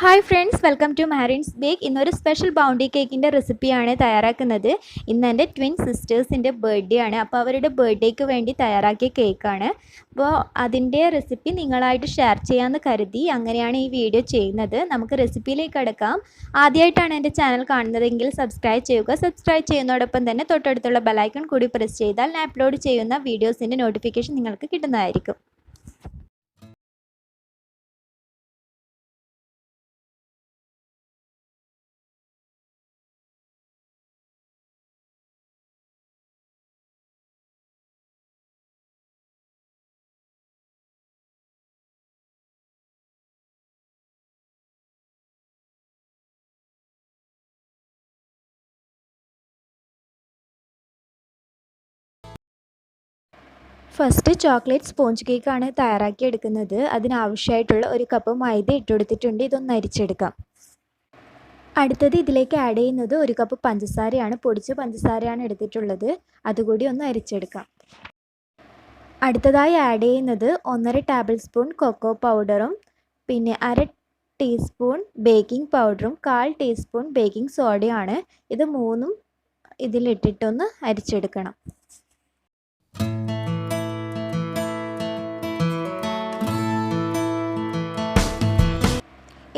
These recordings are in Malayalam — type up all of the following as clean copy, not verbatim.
Hi friends, welcome to Marin's bake. ഇന്നൊരു സ്പെഷ്യൽ ബൗണ്ടി കേക്കിൻ്റെ റെസിപ്പിയാണ് തയ്യാറാക്കുന്നത്. ഇന്ന് എൻ്റെ ട്വിൻ സിസ്റ്റേഴ്സിൻ്റെ ബർത്ത്ഡേ ആണ്. അപ്പോൾ അവരുടെ ബർത്ത്ഡേക്ക് വേണ്ടി തയ്യാറാക്കിയ കേക്കാണ്. അപ്പോൾ അതിൻ്റെ റെസിപ്പി നിങ്ങളായിട്ട് ഷെയർ ചെയ്യാമെന്ന് കരുതി അങ്ങനെയാണ് ഈ വീഡിയോ ചെയ്യുന്നത്. നമുക്ക് റെസിപ്പിയിലേക്ക് കടക്കാം. ആദ്യമായിട്ടാണ് എൻ്റെ ചാനൽ കാണുന്നതെങ്കിൽ സബ്സ്ക്രൈബ് ചെയ്യുക. സബ്സ്ക്രൈബ് ചെയ്യുന്നതോടൊപ്പം തന്നെ തൊട്ടടുത്തുള്ള ബെലൈക്കൺ കൂടി പ്രസ് ചെയ്താൽ ഞാൻ അപ്ലോഡ് ചെയ്യുന്ന വീഡിയോസിൻ്റെ നോട്ടിഫിക്കേഷൻ നിങ്ങൾക്ക് കിട്ടുന്നതായിരിക്കും. ഫസ്റ്റ് ചോക്ലേറ്റ് സ്പോഞ്ച് കേക്കാണ് തയ്യാറാക്കിയെടുക്കുന്നത്. അതിനാവശ്യമായിട്ടുള്ള ഒരു കപ്പ് മൈദ ഇട്ടുകൊടുത്തിട്ടുണ്ട്. ഇതൊന്ന് അരിച്ചെടുക്കാം. അടുത്തത് ഇതിലേക്ക് ആഡ് ചെയ്യുന്നത് ഒരു കപ്പ് പഞ്ചസാരയാണ്. പൊടിച്ച പഞ്ചസാരയാണ് എടുത്തിട്ടുള്ളത്. അതുകൂടി ഒന്ന് അരിച്ചെടുക്കാം. അടുത്തതായി ആഡ് ചെയ്യുന്നത് 1.5 ടേബിൾ സ്പൂൺ കൊക്കോ പൗഡറും പിന്നെ 1/2 ടീസ്പൂൺ ബേക്കിംഗ് പൗഡറും 1/4 ടീസ്പൂൺ ബേക്കിംഗ് സോഡയാണ്. ഇത് മൂന്നും ഇതിലിട്ടിട്ടൊന്ന് അരിച്ചെടുക്കണം.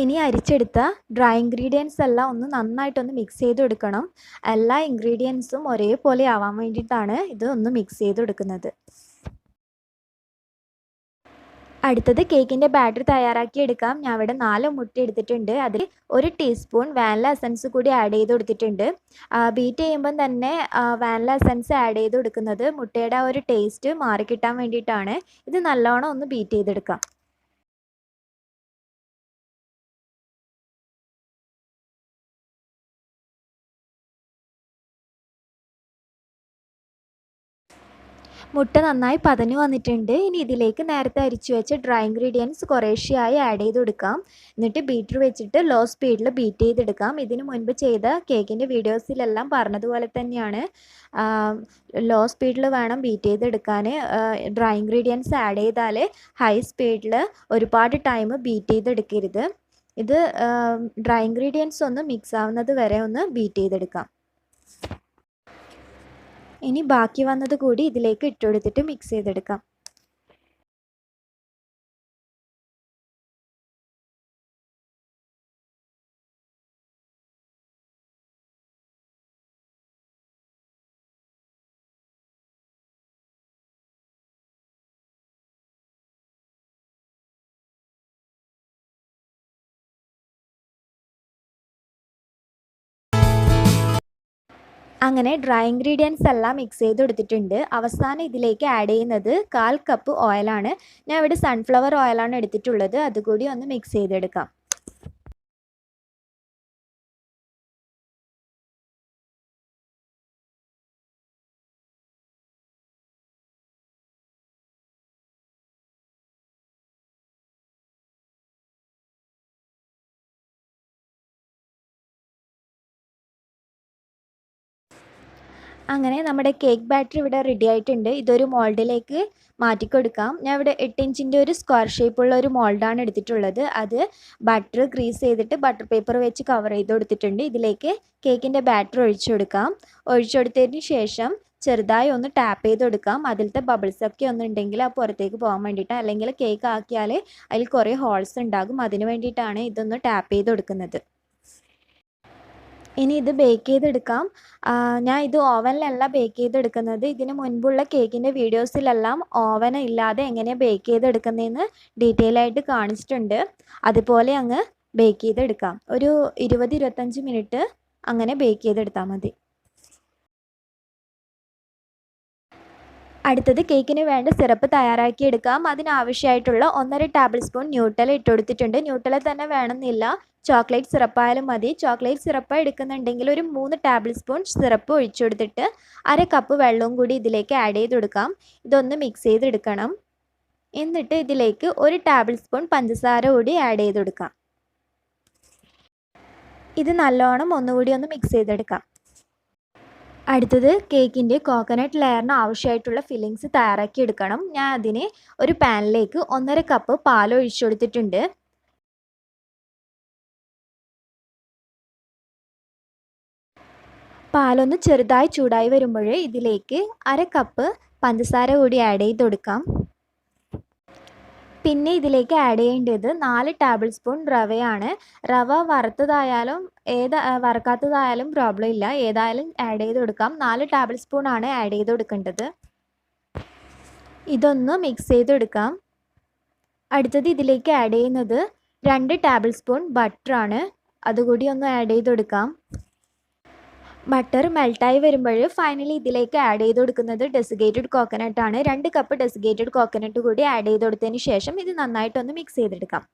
ഇനി അരിച്ചെടുത്ത ഡ്രൈ ഇൻഗ്രീഡിയൻസ് എല്ലാം ഒന്ന് നന്നായിട്ടൊന്ന് മിക്സ് ചെയ്തെടുക്കണം. എല്ലാ ഇൻഗ്രീഡിയൻസും ഒരേപോലെ ആവാൻ വേണ്ടിയിട്ടാണ് ഇത് ഒന്ന് മിക്സ് ചെയ്തെടുക്കുന്നത്. അടുത്തത് കേക്കിൻ്റെ ബാറ്റർ തയ്യാറാക്കി എടുക്കാം. ഞാൻ ഇവിടെ 4 മുട്ട എടുത്തിട്ടുണ്ട്. അതിൽ 1 ടീസ്പൂൺ വാനില എസൻസ് കൂടി ആഡ് ചെയ്ത് കൊടുത്തിട്ടുണ്ട്. ബീറ്റ് ചെയ്യുമ്പം തന്നെ വാനില എസൻസ് ആഡ് ചെയ്ത് കൊടുക്കുന്നത് മുട്ടയുടെ ആ ഒരു ടേസ്റ്റ് മാറിക്കിട്ടാൻ വേണ്ടിയിട്ടാണ്. ഇത് നല്ലോണം ഒന്ന് ബീറ്റ് ചെയ്തെടുക്കാം. മുട്ട നന്നായി പതഞ്ഞു വന്നിട്ടുണ്ട്. ഇനി ഇതിലേക്ക് നേരത്തെ അരിച്ചു വെച്ച ഡ്രൈ ഇൻഗ്രീഡിയൻസ് കുറേശ്ശെയായി ആഡ് ചെയ്ത് കൊടുക്കാം. എന്നിട്ട് ബീറ്റർ വെച്ചിട്ട് ലോ സ്പീഡിൽ ബീറ്റ് ചെയ്തെടുക്കാം. ഇതിന് മുൻപ് ചെയ്ത കേക്കിൻ്റെ വീഡിയോസിലെല്ലാം പറഞ്ഞതുപോലെ തന്നെയാണ്. ലോ സ്പീഡിൽ വേണം ബീറ്റ് ചെയ്തെടുക്കാൻ. ഡ്രൈ ഇൻഗ്രീഡിയൻസ് ആഡ് ചെയ്താൽ ഹൈ സ്പീഡിൽ ഒരുപാട് ടൈം ബീറ്റ് ചെയ്തെടുക്കരുത്. ഇത് ഡ്രൈ ഇൻഗ്രീഡിയൻസ് ഒന്ന് മിക്സ് ആവുന്നത് വരെ ഒന്ന് ബീറ്റ് ചെയ്തെടുക്കാം. ഇനി ബാക്കി വന്നത് കൂടി ഇതിലേക്ക് ഇട്ടുകൊടുത്തിട്ട് മിക്സ് ചെയ്തെടുക്കാം. അങ്ങനെ ഡ്രൈ ഇൻഗ്രീഡിയൻസ് എല്ലാം മിക്സ് ചെയ്ത് കൊടുത്തിട്ടുണ്ട്. അവസാനം ഇതിലേക്ക് ആഡ് ചെയ്യുന്നത് 1/4 കപ്പ് ഓയിലാണ്. ഞാൻ ഇവിടെ സൺഫ്ലവർ ഓയിലാണ് എടുത്തിട്ടുള്ളത്. അതുകൂടി ഒന്ന് മിക്സ് ചെയ്തെടുക്കാം. അങ്ങനെ നമ്മുടെ കേക്ക് ബാറ്റർ ഇവിടെ റെഡി ആയിട്ടുണ്ട്. ഇതൊരു മോൾഡിലേക്ക് മാറ്റിക്കൊടുക്കാം. ഞാൻ ഇവിടെ 8 ഇഞ്ചിൻ്റെ ഒരു സ്ക്വയർ ഷേപ്പുള്ള ഒരു മോൾഡാണ് എടുത്തിട്ടുള്ളത്. അത് ബട്ടർ ഗ്രീസ് ചെയ്തിട്ട് ബട്ടർ പേപ്പർ വെച്ച് കവർ ചെയ്ത് കൊടുത്തിട്ടുണ്ട്. ഇതിലേക്ക് കേക്കിൻ്റെ ബാറ്റർ ഒഴിച്ചു കൊടുക്കാം. ഒഴിച്ചു കൊടുത്തതിന് ശേഷം ചെറുതായി ഒന്ന് ടാപ്പ് ചെയ്ത് കൊടുക്കാം. അതിലത്തെ ബബിൾസൊക്കെ ഒന്നുണ്ടെങ്കിൽ ആ പുറത്തേക്ക് പോകാൻ വേണ്ടിയിട്ടാണ്. അല്ലെങ്കിൽ കേക്ക് ആക്കിയാൽ അതിൽ കുറേ ഹോൾസ് ഉണ്ടാകും. അതിന് വേണ്ടിയിട്ടാണ് ഇതൊന്ന് ടാപ്പ് ചെയ്ത് കൊടുക്കുന്നത്. ഇനി ഇത് ബേക്ക് ചെയ്തെടുക്കാം. ഞാൻ ഇത് ഓവനിലല്ല ബേക്ക് ചെയ്തെടുക്കുന്നത്. ഇതിന് മുൻപുള്ള കേക്കിൻ്റെ വീഡിയോസിലെല്ലാം ഓവൻ ഇല്ലാതെ എങ്ങനെയാണ് ബേക്ക് ചെയ്തെടുക്കുന്നതെന്ന് ഡീറ്റെയിൽ ആയിട്ട് കാണിച്ചിട്ടുണ്ട്. അതുപോലെ അങ്ങ് ബേക്ക് ചെയ്തെടുക്കാം. ഒരു 20-25 മിനിറ്റ് അങ്ങനെ ബേക്ക് ചെയ്തെടുത്താൽ മതി. അടുത്തത് കേക്കിന് വേണ്ട സിറപ്പ് തയ്യാറാക്കിയെടുക്കാം. അതിനാവശ്യമായിട്ടുള്ള 1.5 ടേബിൾ സ്പൂൺ ന്യൂട്ടല ഇട്ട് കൊടുത്തിട്ടുണ്ട്. ന്യൂട്ടല തന്നെ വേണമെന്നില്ല, ചോക്ലേറ്റ് സിറപ്പായാലും മതി. ചോക്ലേറ്റ് സിറപ്പ് എടുക്കുന്നുണ്ടെങ്കിൽ ഒരു 3 ടേബിൾ സ്പൂൺ സിറപ്പ് ഒഴിച്ചു കൊടുത്തിട്ട് 1/2 കപ്പ് വെള്ളവും കൂടി ഇതിലേക്ക് ആഡ് ചെയ്ത് കൊടുക്കാം. ഇതൊന്ന് മിക്സ് ചെയ്തെടുക്കണം. എന്നിട്ട് ഇതിലേക്ക് 1 ടേബിൾ സ്പൂൺ പഞ്ചസാര കൂടി ആഡ് ചെയ്ത് കൊടുക്കാം. ഇത് നല്ലോണം ഒന്നുകൂടി ഒന്ന് മിക്സ് ചെയ്തെടുക്കാം. അടുത്തത് കേക്കിൻ്റെ കോക്കനട്ട് ലെയറിന് ആവശ്യമായിട്ടുള്ള ഫില്ലിങ്സ് തയ്യാറാക്കി എടുക്കണം. ഞാൻ അതിന് ഒരു പാനിലേക്ക് 1.5 കപ്പ് പാൽ ഒഴിച്ചു കൊടുത്തിട്ടുണ്ട്. പാലൊന്ന് ചെറുതായി ചൂടായി വരുമ്പോൾ ഇതിലേക്ക് 1/2 കപ്പ് പഞ്ചസാര കൂടി ആഡ് ചെയ്ത് കൊടുക്കാം. പിന്നെ ഇതിലേക്ക് ആഡ് ചെയ്യേണ്ടത് 4 ടേബിൾ സ്പൂൺ റവയാണ്. റവ വറുത്തതായാലും വറുക്കാത്തതായാലും പ്രോബ്ലം ഇല്ല, ഏതായാലും ആഡ് ചെയ്ത് കൊടുക്കാം. 4 ടേബിൾ സ്പൂൺ ആണ് ആഡ് ചെയ്ത് കൊടുക്കേണ്ടത്. ഇതൊന്ന് മിക്സ് ചെയ്തെടുക്കാം. അടുത്തത് ഇതിലേക്ക് ആഡ് ചെയ്യുന്നത് 2 ടേബിൾ സ്പൂൺ ബട്ടറാണ്. അതുകൂടി ഒന്ന് ആഡ് ചെയ്ത് കൊടുക്കാം. ബട്ടർ മെൽട്ടായി വരുമ്പോൾ ഫൈനലി ഇതിലേക്ക് ആഡ് ചെയ്ത് കൊടുക്കുന്നത് ഡെസിക്കേറ്റഡ് കോക്കനട്ട് ആണ്. 2 കപ്പ് ഡെസിക്കേറ്റഡ് കോക്കനട്ട് കൂടി ആഡ് ചെയ്ത് കൊടുത്തതിന് ശേഷം ഇത് നന്നായിട്ടൊന്ന് മിക്സ് ചെയ്തെടുക്കാം.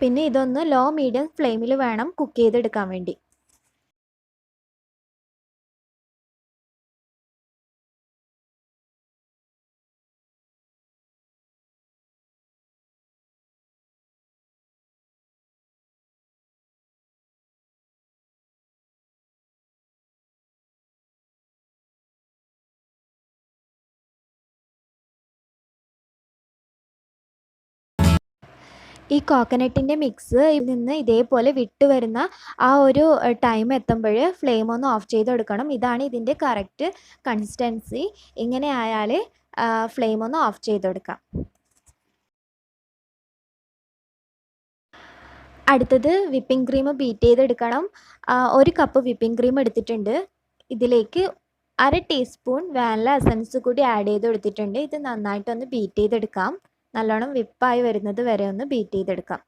പിന്നെ ഇതൊന്ന് ലോ മീഡിയം ഫ്ലെയിമിൽ വേണം കുക്ക് ചെയ്തെടുക്കാൻ വേണ്ടി. ഈ കോക്കനട്ടിൻ്റെ മിക്സ് ഇതിൽ നിന്ന് ഇതേപോലെ വിട്ട് വരുന്ന ആ ഒരു ടൈം എത്തുമ്പോൾ ഫ്ലെയിം ഒന്ന് ഓഫ് ചെയ്ത് കൊടുക്കണം. ഇതാണ് ഇതിൻ്റെ കറക്റ്റ് കൺസിസ്റ്റൻസി. ഇങ്ങനെ ആയാൽ ഫ്ലെയിം ഒന്ന് ഓഫ് ചെയ്ത് കൊടുക്കാം. അടുത്തത് വിപ്പിംഗ് ക്രീം ബീറ്റ് ചെയ്തെടുക്കണം. 1 കപ്പ് വിപ്പിംഗ് ക്രീം എടുത്തിട്ടുണ്ട്. ഇതിലേക്ക് 1/2 ടീസ്പൂൺ വാനില എസൻസ് കൂടി ആഡ് ചെയ്ത് കൊടുത്തിട്ടുണ്ട്. ഇത് നന്നായിട്ടൊന്ന് ബീറ്റ് ചെയ്തെടുക്കാം. നല്ലോണം വിപ്പായി വരുന്നത് വരെ ഒന്ന് ബീറ്റ് ചെയ്തെടുക്കാം.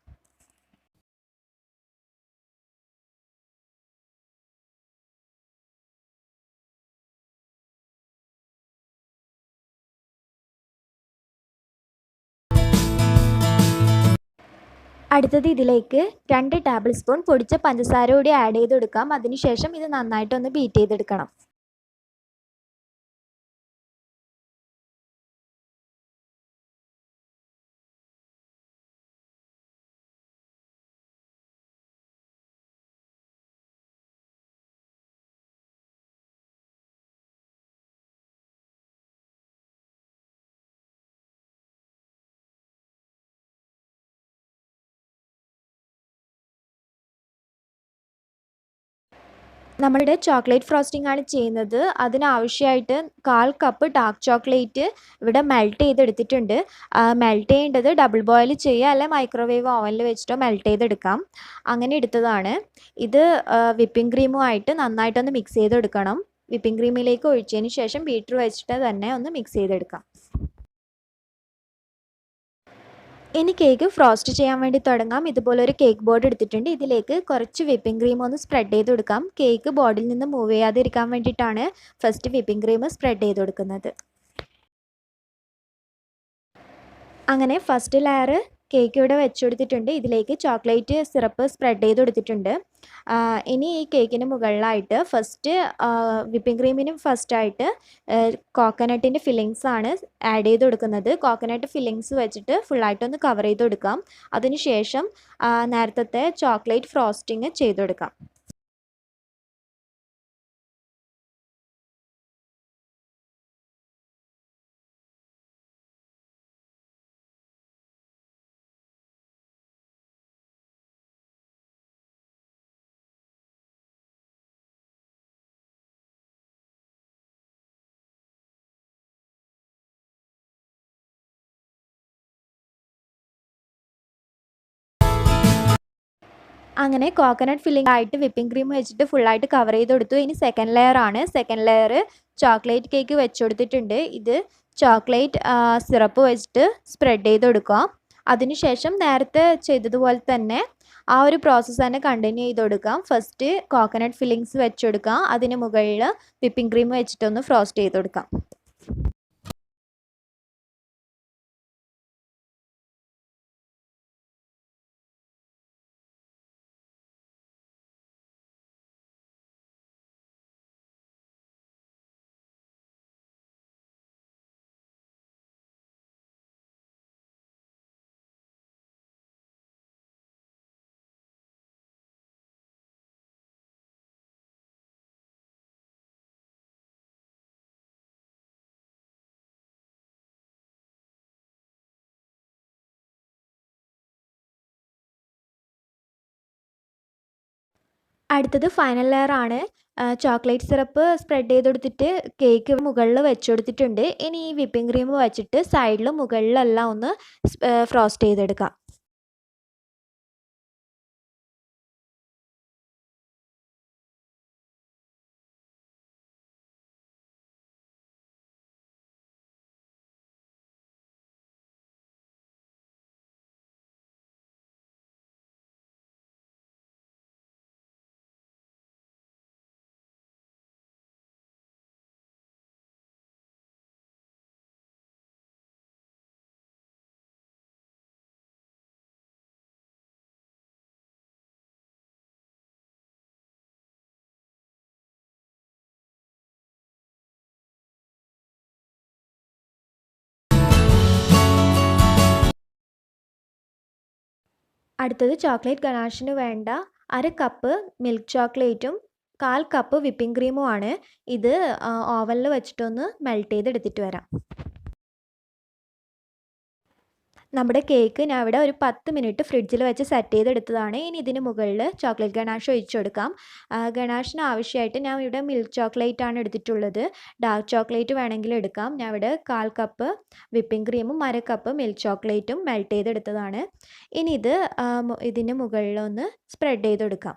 അടുത്തത് ഇതിലേക്ക് 2 ടേബിൾ സ്പൂൺ പൊടിച്ച പഞ്ചസാര കൂടി ആഡ് ചെയ്ത് കൊടുക്കാം. അതിനുശേഷം ഇത് നന്നായിട്ടൊന്ന് ബീറ്റ് ചെയ്തെടുക്കണം. നമ്മളുടെ ചോക്ലേറ്റ് ഫ്രോസ്റ്റിംഗ് ആണ് ചെയ്യുന്നത്. അതിനാവശ്യമായിട്ട് 1/4 കപ്പ് ഡാർക്ക് ചോക്ലേറ്റ് ഇവിടെ മെൽറ്റ് ചെയ്തെടുത്തിട്ടുണ്ട്. മെൽറ്റ് ചെയ്യേണ്ടത് ഡബിൾ ബോയിൽ ചെയ്യുക, അല്ലെ മൈക്രോവേവ് ഓവനിൽ വെച്ചിട്ടോ മെൽറ്റ് ചെയ്തെടുക്കാം. അങ്ങനെ എടുത്തതാണ്. ഇത് വിപ്പിംഗ് ക്രീമുമായിട്ട് നന്നായിട്ടൊന്ന് മിക്സ് ചെയ്തെടുക്കണം. വിപ്പിംഗ് ക്രീമിലേക്ക് ഒഴിച്ചതിന് ശേഷം ബീറ്റർ വെച്ചിട്ട് തന്നെ ഒന്ന് മിക്സ് ചെയ്തെടുക്കാം. ഇനി കേക്ക് ഫ്രോസ്റ്റ് ചെയ്യാൻ വേണ്ടി തുടങ്ങാം. ഇതുപോലൊരു കേക്ക് ബോർഡ് എടുത്തിട്ടുണ്ട്. ഇതിലേക്ക് കുറച്ച് വിപ്പിംഗ് ക്രീം ഒന്ന് സ്പ്രെഡ് ചെയ്ത് കൊടുക്കാം. കേക്ക് ബോർഡിൽ നിന്ന് മൂവ് ചെയ്യാതിരിക്കാൻ വേണ്ടിയിട്ടാണ് ഫസ്റ്റ് വിപ്പിംഗ് ക്രീം സ്പ്രെഡ് ചെയ്ത് കൊടുക്കുന്നത്. അങ്ങനെ ഫസ്റ്റ് ലെയർ കേക്ക് ഇവിടെ വെച്ച് കൊടുത്തിട്ടുണ്ട്. ഇതിലേക്ക് ചോക്ലേറ്റ് സിറപ്പ് സ്പ്രെഡ് ചെയ്ത് കൊടുത്തിട്ടുണ്ട്. ഇനി ഈ കേക്കിന് മുകളിലായിട്ട് ഫസ്റ്റ് വിപ്പിംഗ് ക്രീമിന് ഫസ്റ്റായിട്ട് കോക്കനട്ടിൻ്റെ ഫില്ലിങ്സ് ആണ് ആഡ് ചെയ്ത് കൊടുക്കുന്നത്. കോക്കനട്ട് ഫില്ലിങ്സ് വെച്ചിട്ട് ഫുള്ളായിട്ടൊന്ന് കവർ ചെയ്ത് കൊടുക്കാം. അതിനുശേഷം നേരത്തെ ചോക്ലേറ്റ് ഫ്രോസ്റ്റിംഗ് ചെയ്ത് കൊടുക്കാം. അങ്ങനെ കോക്കനട്ട് ഫില്ലിംഗ് ആയിട്ട് വിപ്പിംഗ് ക്രീം വെച്ചിട്ട് ഫുള്ളായിട്ട് കവർ ചെയ്ത് കൊടുത്തു. ഇനി സെക്കൻഡ് ലെയർ ആണ്. സെക്കൻഡ് ലെയർ ചോക്ലേറ്റ് കേക്ക് വെച്ച് കൊടുത്തിട്ടുണ്ട്. ഇത് ചോക്ലേറ്റ് സിറപ്പ് വെച്ചിട്ട് സ്പ്രെഡ് ചെയ്ത് കൊടുക്കുക. അതിനുശേഷം നേരത്തെ ചെയ്തതുപോലെ തന്നെ ആ ഒരു പ്രോസസ്സ് തന്നെ കണ്ടിന്യൂ ചെയ്ത് കൊടുക്കാം. ഫസ്റ്റ് കോക്കനട്ട് ഫില്ലിങ്സ് വെച്ച് കൊടുക്കുക. അതിന് മുകളിൽ വിപ്പിംഗ് ക്രീം വെച്ചിട്ടൊന്ന് ഫ്രോസ്റ്റ് ചെയ്ത് കൊടുക്കാം. അടുത്തത് ഫൈനൽ ലെയർ ആണ്. ചോക്ലേറ്റ് സിറപ്പ് സ്പ്രെഡ് ചെയ്ത് കൊടുത്തിട്ട് കേക്ക് മുകളിൽ വെച്ച് കൊടുത്തിട്ടുണ്ട്. ഇനി ഈ വിപ്പിംഗ് ക്രീം വെച്ചിട്ട് സൈഡിലും മുകളിലെല്ലാം ഒന്ന് ഫ്രോസ്റ്റ് ചെയ്തെടുക്കാം. അടുത്തത് ചോക്ലേറ്റ് ഗനാഷിന് വേണ്ട 1/2 കപ്പ് മിൽക്ക് ചോക്ലേറ്റും 1/4 കപ്പ് വിപ്പിംഗ് ക്രീമും ആണ്. ഇത് ഓവനിൽ വെച്ചിട്ടൊന്ന് മെൽറ്റ് ചെയ്തെടുത്തിട്ട് വരാം. നമ്മുടെ കേക്ക് ഞാൻ ഇവിടെ ഒരു 10 മിനിറ്റ് ഫ്രിഡ്ജിൽ വെച്ച് സെറ്റ് ചെയ്തെടുത്തതാണ്. ഇനി ഇതിന് മുകളിൽ ചോക്ലേറ്റ് ഗനാഷ് ഒഴിച്ചു കൊടുക്കാം. ഗനാഷിന് ആവശ്യമായിട്ട് ഞാൻ ഇവിടെ മിൽക്ക് ചോക്ലേറ്റ് ആണ് എടുത്തിട്ടുള്ളത്. ഡാർക്ക് ചോക്ലേറ്റ് വേണമെങ്കിൽ എടുക്കാം. ഞാൻ ഇവിടെ 1/4 കപ്പ് വിപ്പിംഗ് ക്രീമും 1/2 കപ്പ് മിൽക്ക് ചോക്ലേറ്റും മെൽറ്റ് ചെയ്തെടുത്തതാണ്. ഇനി ഇതിന് മുകളിലൊന്ന് സ്പ്രെഡ് ചെയ്ത് കൊടുക്കാം.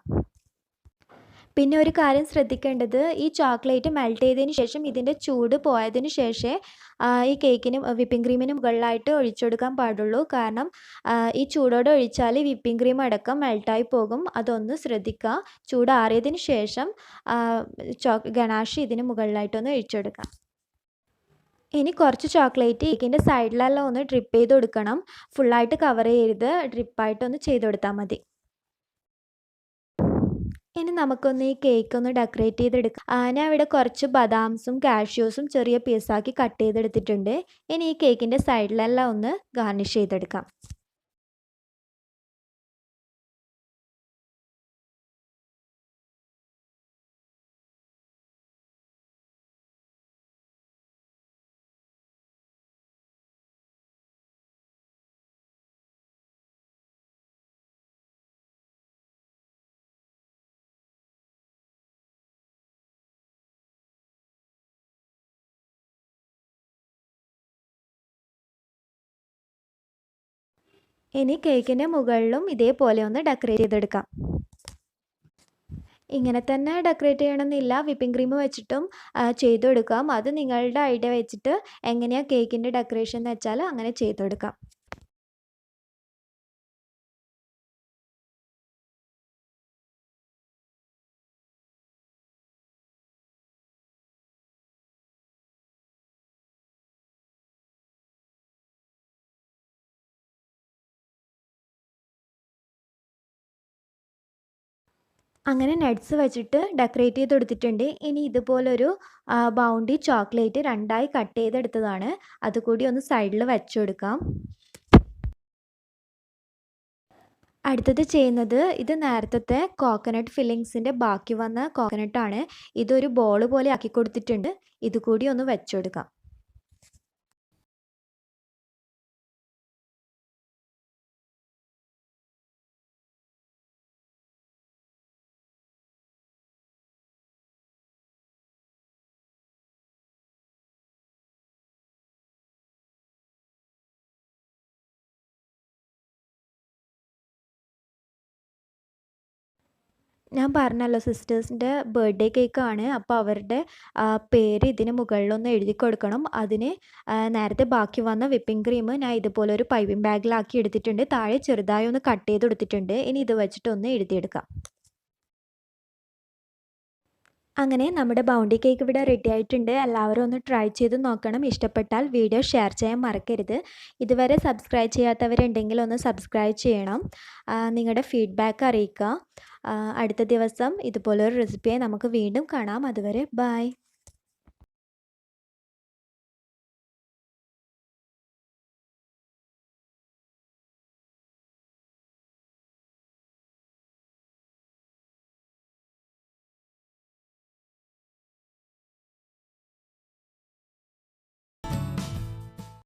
പിന്നെ ഒരു കാര്യം ശ്രദ്ധിക്കേണ്ടത്, ഈ ചോക്ലേറ്റ് മെൽറ്റ് ചെയ്തതിന് ശേഷം ഇതിൻ്റെ ചൂട് പോയതിന് ശേഷമേ ഈ കേക്കിന് വിപ്പിംഗ് ക്രീമിന് മുകളിലായിട്ട് ഒഴിച്ചു കൊടുക്കാൻ പാടുള്ളൂ. കാരണം ഈ ചൂടോടെ ഒഴിച്ചാൽ വിപ്പിംഗ് ക്രീം അടക്കം മെൽട്ടായി പോകും. അതൊന്ന് ശ്രദ്ധിക്കുക. ചൂടാറിയതിന് ശേഷം ഗനാഷ് ഇതിന് മുകളിലായിട്ടൊന്ന് ഒഴിച്ചു കൊടുക്കാം. ഇനി കുറച്ച് ചോക്ലേറ്റ് കേക്കിൻ്റെ സൈഡിലെല്ലാം ഒന്ന് ഡ്രിപ്പ് ചെയ്ത് കൊടുക്കണം. ഫുള്ളായിട്ട് കവർ ചെയ്യരുത്, ഡ്രിപ്പായിട്ടൊന്ന് ചെയ്ത് കൊടുത്താൽ മതി. ഇനി നമുക്കൊന്ന് ഈ കേക്ക് ഒന്ന് ഡെക്കറേറ്റ് ചെയ്തെടുക്കാം. ഞാൻ ഇവിടെ കുറച്ച് ബദാംസും കാഷ്യൂസും ചെറിയ പീസാക്കി കട്ട് ചെയ്തെടുത്തിട്ടുണ്ട്. ഇനി ഈ കേക്കിൻ്റെ സൈഡിലെല്ലാം ഒന്ന് ഗാർണിഷ് ചെയ്തെടുക്കാം. ഇനി കേക്കിൻ്റെ മുകളിലും ഇതേപോലെ ഒന്ന് ഡെക്കറേറ്റ് ചെയ്തെടുക്കാം. ഇങ്ങനെ തന്നെ ഡെക്കറേറ്റ് ചെയ്യണമെന്നില്ല, വിപ്പിംഗ് ക്രീം വെച്ചിട്ടും ചെയ്ത് കൊടുക്കാം. അത് നിങ്ങളുടെ ഐഡിയ വെച്ചിട്ട് എങ്ങനെയാണ് കേക്കിൻ്റെ ഡെക്കറേഷൻ എന്ന് വെച്ചാൽ അങ്ങനെ ചെയ്ത് കൊടുക്കാം. അങ്ങനെ നട്ട്സ് വെച്ചിട്ട് ഡെക്കറേറ്റ് ചെയ്ത് കൊടുത്തിട്ടുണ്ട്. ഇനി ഇതുപോലൊരു ബൗണ്ടി ചോക്ലേറ്റ് 2ആയി കട്ട് ചെയ്തെടുത്തതാണ്. അതുകൂടി ഒന്ന് സൈഡിൽ വെച്ച് കൊടുക്കാം. അടുത്തത് ചെയ്യുന്നത്, ഇത് നേരത്തെ കോക്കനട്ട് ഫില്ലിങ്സിൻ്റെ ബാക്കി വന്ന കോക്കനട്ടാണ്. ഇതൊരു ബോൾ പോലെ ആക്കി കൊടുത്തിട്ടുണ്ട്. ഇതുകൂടി ഒന്ന് വെച്ച് കൊടുക്കാം. ഞാൻ പറഞ്ഞല്ലോ സിസ്റ്റേഴ്സിൻ്റെ ബർത്ത്ഡേ കേക്കാണ്. അപ്പോൾ അവരുടെ പേര് ഇതിന് മുകളിലൊന്ന് എഴുതി കൊടുക്കണം. അതിന് നേരത്തെ ബാക്കി വന്ന വിപ്പിംഗ് ക്രീം ഞാൻ ഇതുപോലെ ഒരു പൈപ്പിംഗ് ബാഗിലാക്കി എടുത്തിട്ടുണ്ട്. താഴെ ചെറുതായി ഒന്ന് കട്ട് ചെയ്ത് കൊടുത്തിട്ടുണ്ട്. ഇനി ഇത് വെച്ചിട്ടൊന്ന് എഴുതിയെടുക്കാം. അങ്ങനെ നമ്മുടെ ബൗണ്ടി കേക്ക് ഇവിടെ റെഡി ആയിട്ടുണ്ട്. എല്ലാവരും ഒന്ന് ട്രൈ ചെയ്ത് നോക്കണം. ഇഷ്ടപ്പെട്ടാൽ വീഡിയോ ഷെയർ ചെയ്യാൻ മറക്കരുത്. ഇതുവരെ സബ്സ്ക്രൈബ് ചെയ്യാത്തവരുണ്ടെങ്കിൽ ഒന്ന് സബ്സ്ക്രൈബ് ചെയ്യണം. നിങ്ങളുടെ ഫീഡ്ബാക്ക് അറിയിക്കുക. അടുത്ത ദിവസം ഇതുപോലൊരു റെസിപ്പിയെ നമുക്ക് വീണ്ടും കാണാം. അതുവരെ ബൈ.